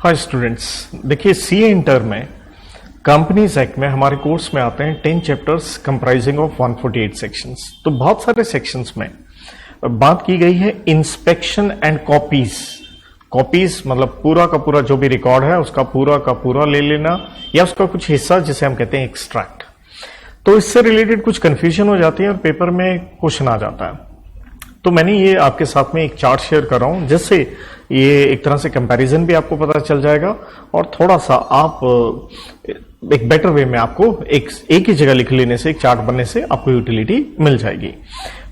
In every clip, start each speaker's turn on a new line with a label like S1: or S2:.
S1: Hi students, देखिए CA inter में companies act में हमारे कोर्स में आते हैं 10 चैप्टर्स कंप्राइजिंग ऑफ 148 सेक्शंस। तो बहुत सारे सेक्शंस में बात की गई है इंस्पेक्शन एंड कॉपीज मतलब पूरा का पूरा जो भी रिकॉर्ड है उसका पूरा का पूरा ले लेना या उसका कुछ हिस्सा जिसे हम कहते हैं एक्सट्रैक्ट। तो इससे रिलेटेड कुछ कंफ्यूजन हो जाती है और पेपर में क्वेश्चन आ जाता है। तो मैंने ये आपके साथ में एक चार्ट शेयर कर रहा हूं जिससे ये एक तरह से कंपैरिजन भी आपको पता चल जाएगा और थोड़ा सा आप एक बेटर वे में आपको एक ही जगह लिख लेने से, एक चार्ट बनने से आपको यूटिलिटी मिल जाएगी।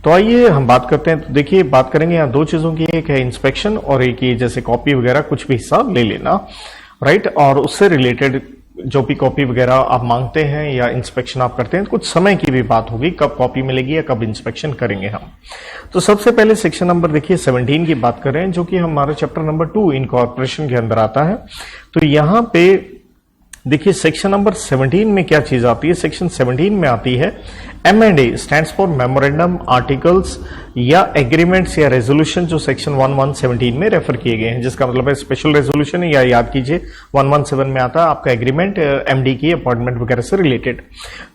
S1: तो आइए हम बात करते हैं। तो देखिए बात करेंगे यहाँ दो चीजों की, एक है इंस्पेक्शन और एक ये जैसे कॉपी वगैरह कुछ भी हिस्सा ले लेना, राइट। और उससे रिलेटेड जो भी कॉपी वगैरह आप मांगते हैं या इंस्पेक्शन आप करते हैं तो कुछ समय की भी बात होगी, कब कॉपी मिलेगी या कब इंस्पेक्शन करेंगे हम। तो सबसे पहले सेक्शन नंबर देखिए 17 की बात कर रहे हैं जो कि हमारे चैप्टर नंबर 2 इनकॉर्पोरेशन के अंदर आता है। तो यहां पे देखिए सेक्शन नंबर 17 में क्या चीज आती है। सेक्शन 17 में आती है M&A stands for memorandum, articles या एग्रीमेंट्स या रेजोल्यूशन जो सेक्शन 1117 में रेफर किए गए हैं, जिसका मतलब है स्पेशल रेजोल्यूशन या याद कीजिए 117 में आता है आपका एग्रीमेंट MD की अपॉइंटमेंट वगैरह से रिलेटेड।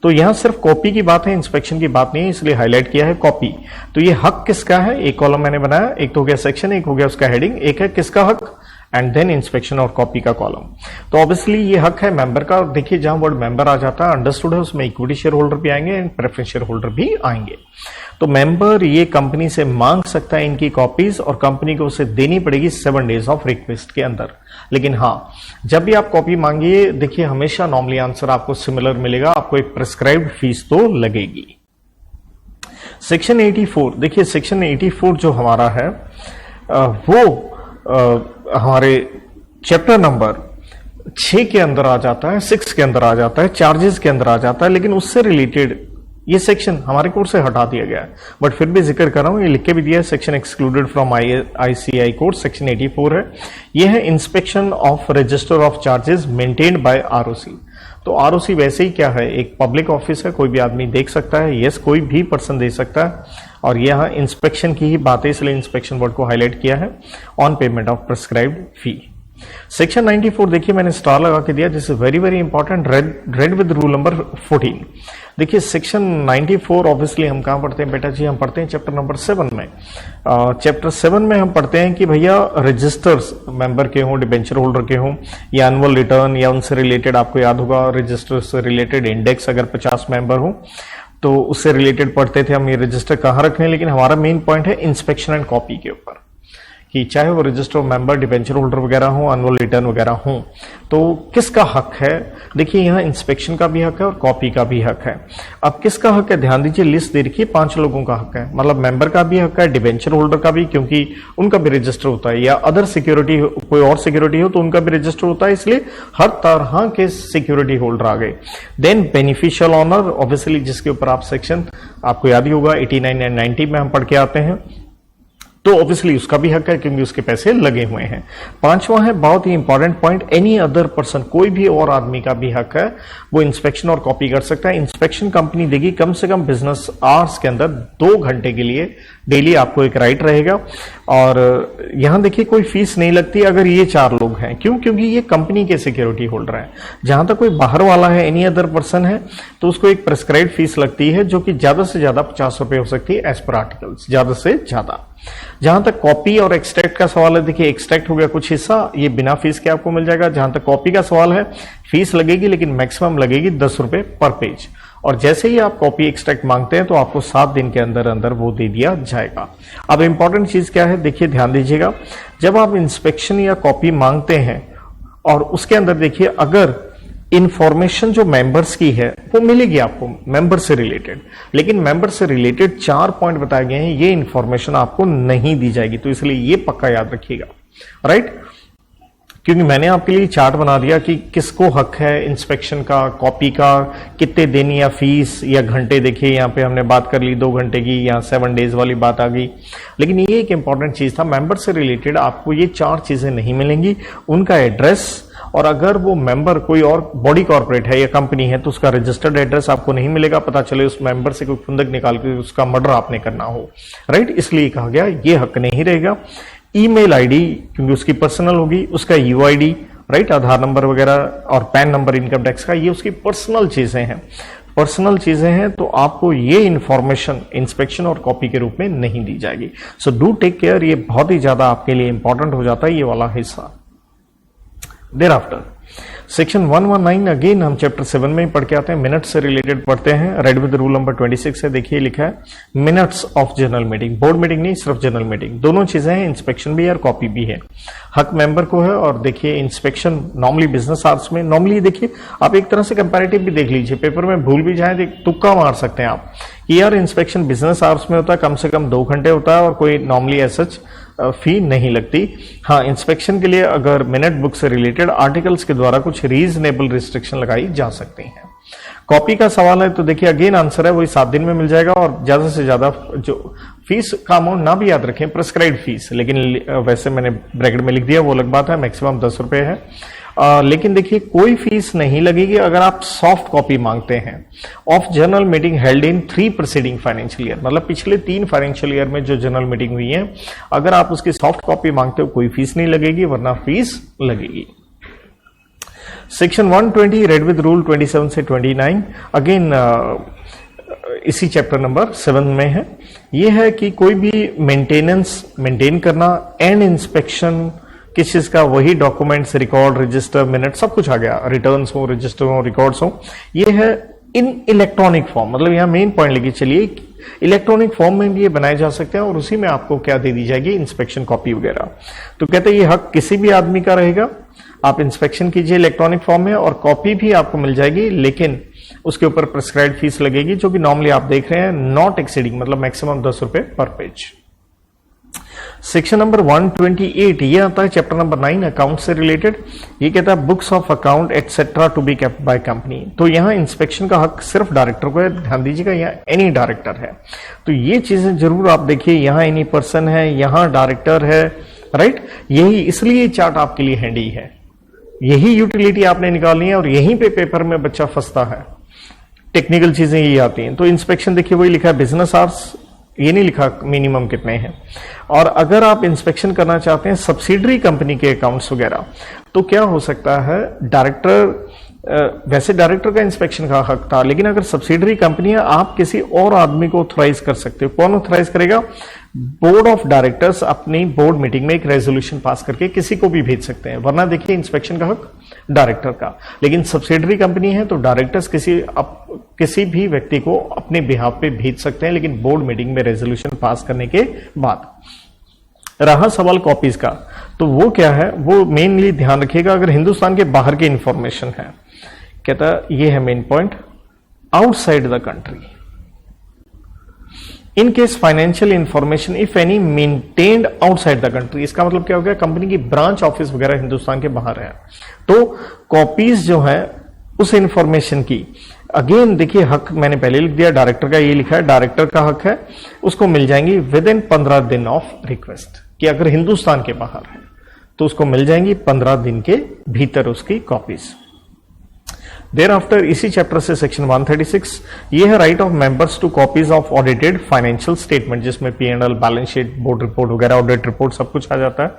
S1: तो यहां सिर्फ कॉपी की बात है, इंस्पेक्शन की बात नहीं है, इसलिए हाईलाइट किया है कॉपी। तो ये हक किसका है, एक कॉलम मैंने बनाया, एक तो हो गया सेक्शन, एक हो गया उसका हेडिंग, एक है किसका हक एंड देन इंस्पेक्शन और कॉपी का कॉलम। तो ऑब्वियसली ये हक है मेंबर का। देखिए जहां वर्ड मेंबर आ जाता है अंडरस्टूड है, उसमें इक्विटी शेयर होल्डर भी आएंगे एंड प्रेफरेंस शेयर होल्डर भी आएंगे। तो मेंबर ये कंपनी से मांग सकता है इनकी कॉपीज और कंपनी को उसे देनी पड़ेगी 7 डेज ऑफ रिक्वेस्ट के अंदर। लेकिन हाँ, जब भी आप कॉपी मांगिए देखिए हमेशा नॉर्मली आंसर आपको सिमिलर मिलेगा, आपको एक प्रिस्क्राइब्ड फीस तो लगेगी। सेक्शन 84 देखिए, सेक्शन 84 जो हमारा है वो हमारे चैप्टर नंबर 6 के अंदर आ जाता है, 6 के अंदर आ जाता है, चार्जेस के अंदर आ जाता है। लेकिन उससे रिलेटेड ये सेक्शन हमारे कोर्स से हटा दिया गया है, बट फिर भी जिक्र कर रहा हूं, ये लिख के भी दिया है, section excluded from ICAI code section 84 है। ये है inspection of register of charges maintained by ROC। तो ROC वैसे ही क्या है, एक पब्लिक ऑफिस है, कोई भी आदमी देख सकता है, यस कोई भी पर्सन दे सकता है। और यहां इंस्पेक्शन की ही बात है इसलिए इंस्पेक्शन वर्ड को हाईलाइट किया है on payment of prescribed fee. Section 94 देखिए मैंने स्टार लगा के दिया, this is very very important, read with rule number 14। देखिए सेक्शन 94 ऑब्वियसली हम कहां पढ़ते हैं बेटा जी, हम पढ़ते हैं चैप्टर नंबर 7 में। चैप्टर 7 में हम पढ़ते हैं कि भैया रजिस्टर्स मेंबर के हों, डिबेंचर होल्डर के हों या एनुअल रिटर्न या उनसे रिलेटेड, आपको याद होगा रजिस्टर से रिलेटेड इंडेक्स अगर 50 मेंबर हो तो उससे रिलेटेड पढ़ते थे हम ये रजिस्टर कहां रखने। लेकिन हमारा मेन पॉइंट है इंस्पेक्शन एंड कॉपी के ऊपर, कि चाहे वो रजिस्टर मेंबर, डिबेंचर होल्डर वगैरह हो, एनुअल रिटर्न वगैरह हो, तो किसका हक है। देखिए यहाँ इंस्पेक्शन का भी हक है और कॉपी का भी हक है। अब किसका हक है ध्यान दीजिए, लिस्ट दे रखी है, 5 लोगों का हक है, मतलब मेंबर का भी हक है, डिबेंचर होल्डर का भी क्योंकि उनका भी रजिस्टर होता है, या अदर सिक्योरिटी कोई और सिक्योरिटी हो तो उनका भी रजिस्टर होता है, इसलिए हर तरह के सिक्योरिटी होल्डर आ गए। देन बेनिफिशियल ऑनर ऑब्वियसली जिसके ऊपर आप सेक्शन आपको याद ही होगा 89 एंड 90 में हम पढ़ के आते हैं, तो ऑब्वियसली उसका भी हक है क्योंकि उसके पैसे लगे हुए हैं। 5वां है बहुत ही important point, any other person, कोई भी और आदमी का भी हक है वो इंस्पेक्शन और कॉपी कर सकता है। इंस्पेक्शन कंपनी देगी कम से कम बिजनेस आवर्स के अंदर 2 घंटे के लिए डेली आपको एक राइट रहेगा। और यहां देखिए कोई फीस नहीं लगती अगर ये 4 लोग हैं, क्यों, क्योंकि ये कंपनी के सिक्योरिटी होल्डर हैं। जहां तक कोई बाहर वाला है, एनी अदर पर्सन है, तो उसको एक प्रिस्क्राइब्ड फीस लगती है जो कि ज्यादा से ज्यादा 50 रुपए हो सकती है एज पर आर्टिकल्स, ज्यादा से ज्यादा। जहां तक कॉपी और एक्सट्रैक्ट का सवाल है, देखिए एक्सट्रैक्ट हो गया कुछ हिस्सा, ये बिना फीस के आपको मिल जाएगा। जहां तक कॉपी का सवाल है फीस लगेगी लेकिन मैक्सिमम लगेगी 10 रुपए पर पेज। और जैसे ही आप कॉपी एक्सट्रैक्ट मांगते हैं तो आपको 7 दिन के अंदर अंदर वो दे दिया जाएगा। अब इंपॉर्टेंट चीज क्या है देखिए ध्यान दीजिएगा, जब आप इंस्पेक्शन या कॉपी मांगते हैं और उसके अंदर देखिए अगर इंफॉर्मेशन जो मेंबर्स की है वो मिलेगी आपको मेंबर से रिलेटेड, लेकिन मेंबर से रिलेटेड 4 पॉइंट बताए गए हैं, ये इंफॉर्मेशन आपको नहीं दी जाएगी। तो इसलिए ये पक्का याद रखिएगा, राइट। क्योंकि मैंने आपके लिए चार्ट बना दिया कि किसको हक है इंस्पेक्शन का, कॉपी का, कितने दिन या फीस या घंटे। देखिए यहाँ पे हमने बात कर ली 2 घंटे की, यहाँ 7 डेज वाली बात आ गई। लेकिन ये एक इंपॉर्टेंट चीज था, मेंबर से रिलेटेड आपको ये 4 चीजें नहीं मिलेंगी, उनका एड्रेस, और अगर वो मेंबर कोई और बॉडी कॉर्पोरेट है या कंपनी है तो उसका रजिस्टर्ड एड्रेस आपको नहीं मिलेगा, पता चले उस मेंबर से कोई खुंदक निकाल के उसका मर्डर आपने करना हो, राइट। इसलिए कहा गया ये हक नहीं रहेगा। ईमेल आईडी क्योंकि उसकी पर्सनल होगी, उसका यूआईडी राइट, आधार नंबर वगैरह और पैन नंबर इनकम टैक्स का, ये उसकी पर्सनल चीजें हैं, पर्सनल चीजें हैं, तो आपको ये इंफॉर्मेशन इंस्पेक्शन और कॉपी के रूप में नहीं दी जाएगी। सो डू टेक केयर, ये बहुत ही ज्यादा आपके लिए इंपॉर्टेंट हो जाता है ये वाला हिस्सा। देर आफ्टर सेक्शन 119 अगेन हम चैप्टर 7 में ही पढ़ के आते हैं, मिनट्स से रिलेटेड पढ़ते हैं। रेड विद रूल नंबर 26 है, देखिए लिखा है minutes of general meeting, board meeting नहीं, सिर्फ जनरल मीटिंग, दोनों चीजें हैं, इंस्पेक्शन भी है और कॉपी भी है। हक मेंबर को है, और देखिए इंस्पेक्शन नॉर्मली बिजनेस आवर्स में, नॉर्मली देखिए आप एक तरह से कंपैरेटिव भी देख लीजिए, पेपर में भूल भी जाए तो तुक्का मार सकते हैं आप कि यार इंस्पेक्शन बिजनेस आवर्स में होता है, कम से कम 2 घंटे होता है और कोई नॉर्मली ऐसा फी नहीं लगती। हाँ, इंस्पेक्शन के लिए अगर मिनट बुक से रिलेटेड आर्टिकल्स के द्वारा कुछ रीजनेबल रिस्ट्रिक्शन लगाई जा सकती हैं। कॉपी का सवाल है तो देखिए अगेन आंसर है वही 7 दिन में मिल जाएगा, और ज्यादा से ज्यादा जो फीस का अमाउंट ना भी याद रखें, प्रिस्क्राइब्ड फीस, लेकिन वैसे मैंने ब्रैकेट में लिख दिया, वो अलग बात है, मैक्सिमम 10 रुपए है। लेकिन देखिए कोई फीस नहीं लगेगी अगर आप सॉफ्ट कॉपी मांगते हैं of general meeting held in 3 preceding financial year, मतलब पिछले 3 फाइनेंशियल ईयर में जो जनरल मीटिंग हुई है, अगर आप उसकी सॉफ्ट कॉपी मांगते हो कोई फीस नहीं लगेगी, वरना फीस लगेगी। सेक्शन 120 रेड विद रूल 27 से 29 अगेन इसी चैप्टर नंबर 7 में है। यह है कि कोई भी मेंटेनेंस मेंटेन करना एंड इंस्पेक्शन किस चीज का, वही डॉक्यूमेंट्स, रिकॉर्ड, रजिस्टर, मिनट, सब कुछ आ गया, रिटर्न्स हो, रजिस्टर हो, रिकॉर्ड्स हो, ये है इन इलेक्ट्रॉनिक फॉर्म, मतलब यहां मेन पॉइंट लेके चलिए, इलेक्ट्रॉनिक फॉर्म में भी ये बनाए जा सकते हैं और उसी में आपको क्या दे दी जाएगी, इंस्पेक्शन कॉपी वगैरह। तो कहते हैं ये हक किसी भी आदमी का रहेगा, आप इंस्पेक्शन कीजिए इलेक्ट्रॉनिक फॉर्म में, और कॉपी भी आपको मिल जाएगी, लेकिन उसके ऊपर प्रिस्क्राइब्ड फीस लगेगी, जो कि नॉर्मली आप देख रहे हैं नॉट एक्सीडिंग, मतलब मैक्सिमम 10 रुपए पर पेज। सेक्शन नंबर 128 ये आता है चैप्टर नंबर 9 अकाउंट से रिलेटेड। ये कहता है books of account etcetera to be kept by company. तो यहां इंस्पेक्शन का हक सिर्फ डायरेक्टर को है, ध्यान दीजिएगा, यहाँ एनी डायरेक्टर है, तो ये चीजें जरूर आप देखिए, यहां एनी पर्सन है, यहां डायरेक्टर है, राइट, यही इसलिए चार्ट आपके लिए हैंडी है, यही यूटिलिटी आपने निकालनी है, और यहीं पे पेपर में बच्चा फंसता है, टेक्निकल चीजें ये आती हैं। तो इंस्पेक्शन देखिए वही लिखा है बिजनेस आवर्स, ये नहीं लिखा मिनिमम कितने हैं। और अगर आप इंस्पेक्शन करना चाहते हैं सब्सिडरी कंपनी के अकाउंट्स वगैरह, तो क्या हो सकता है, डायरेक्टर, वैसे डायरेक्टर का इंस्पेक्शन का हक था, लेकिन अगर सब्सिडरी कंपनी है, आप किसी और आदमी को ऑथराइज कर सकते हो। कौन ऑथराइज करेगा? बोर्ड ऑफ डायरेक्टर्स अपनी बोर्ड मीटिंग में एक रेजोल्यूशन पास करके किसी को भी भेज सकते हैं, वरना देखिए इंस्पेक्शन का हक डायरेक्टर का। लेकिन सब्सिडरी कंपनी है तो डायरेक्टर्स किसी भी व्यक्ति को अपने बिहाफ पे भेज सकते हैं, लेकिन बोर्ड मीटिंग में रेजोल्यूशन पास करने के बाद। रहा सवाल कॉपीज का, तो वो क्या है, वो मेनली ध्यान रखिएगा अगर हिंदुस्तान के बाहर की इंफॉर्मेशन है, कहता ये है main point, outside the country, in case financial information if any maintained outside the country. इसका मतलब क्या हो गया, कंपनी की ब्रांच ऑफिस वगैरह हिंदुस्तान के बाहर है, तो कॉपीज जो है उस इंफॉर्मेशन की, अगेन देखिए हक मैंने पहले लिख दिया, डायरेक्टर का ये लिखा है, डायरेक्टर का हक है, उसको मिल जाएंगी विद इन 15 दिन ऑफ रिक्वेस्ट, कि अगर हिंदुस्तान के बाहर है तो उसको मिल जाएंगी 15 दिन के भीतर उसकी कॉपीज। देयर आफ्टर इसी चैप्टर से सेक्शन 136, ये है right of members two copies of audited financial statement, जिसमें P&L, balance sheet, board report वगैरह, ऑडिट रिपोर्ट सब कुछ आ जाता है।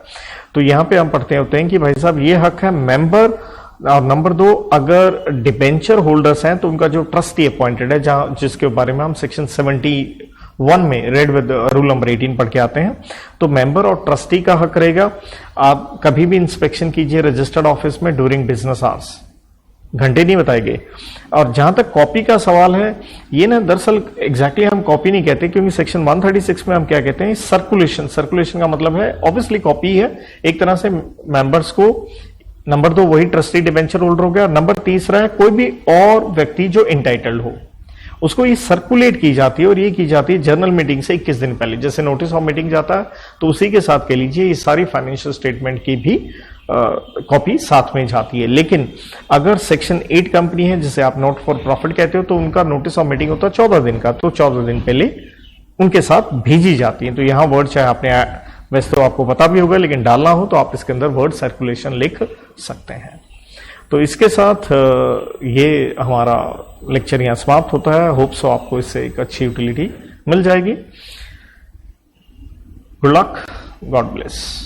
S1: तो यहां पे हम पढ़ते होते हैं कि भाई साहब ये हक है मेंबर। और नंबर 2, अगर डिबेंचर होल्डर्स हैं तो उनका जो ट्रस्टी अपॉइंटेड है, जहां जिसके बारे में हम सेक्शन 71 में रेड विद रूल नंबर 18 पढ़ के आते हैं, तो मेंबर और ट्रस्टी का हक रहेगा। आप कभी भी इंस्पेक्शन कीजिए रजिस्टर्ड ऑफिस में ड्यूरिंग बिजनेस आवर्स, घंटे नहीं बताए गए। और जहां तक कॉपी का सवाल है, ये ना दरअसल एग्जैक्टली हम कॉपी नहीं कहते, क्योंकि सेक्शन 136 में हम क्या कहते हैं, सर्कुलेशन। सर्कुलेशन का मतलब है ऑब्वियसली कॉपी है एक तरह से मेंबर्स को। नंबर 2 वही ट्रस्टी डिबेंचर होल्डर हो गया। नंबर 3 है कोई भी और व्यक्ति जो इंटाइटल्ड हो, उसको ये सर्कुलेट की जाती है, और ये की जाती है जर्नल मीटिंग से 21 दिन पहले। जैसे नोटिस ऑफ मीटिंग जाता है तो उसी के साथ कह लीजिए ये सारी फाइनेंशियल स्टेटमेंट की भी कॉपी साथ में जाती है। लेकिन अगर सेक्शन 8 कंपनी है जिसे आप नॉट फॉर प्रॉफिट कहते हो, तो उनका नोटिस ऑफ मीटिंग होता है 14 दिन का, तो 14 दिन पहले उनके साथ भेजी जाती है। तो यहां वर्ड चाहे आपने वैसे तो आपको पता भी होगा, लेकिन डालना हो तो आप इसके अंदर वर्ड सर्कुलेशन लिख सकते हैं। तो इसके साथ ये हमारा लेक्चर यहां समाप्त होता है। होप सो आपको इससे एक अच्छी यूटिलिटी मिल जाएगी। Good luck, God bless.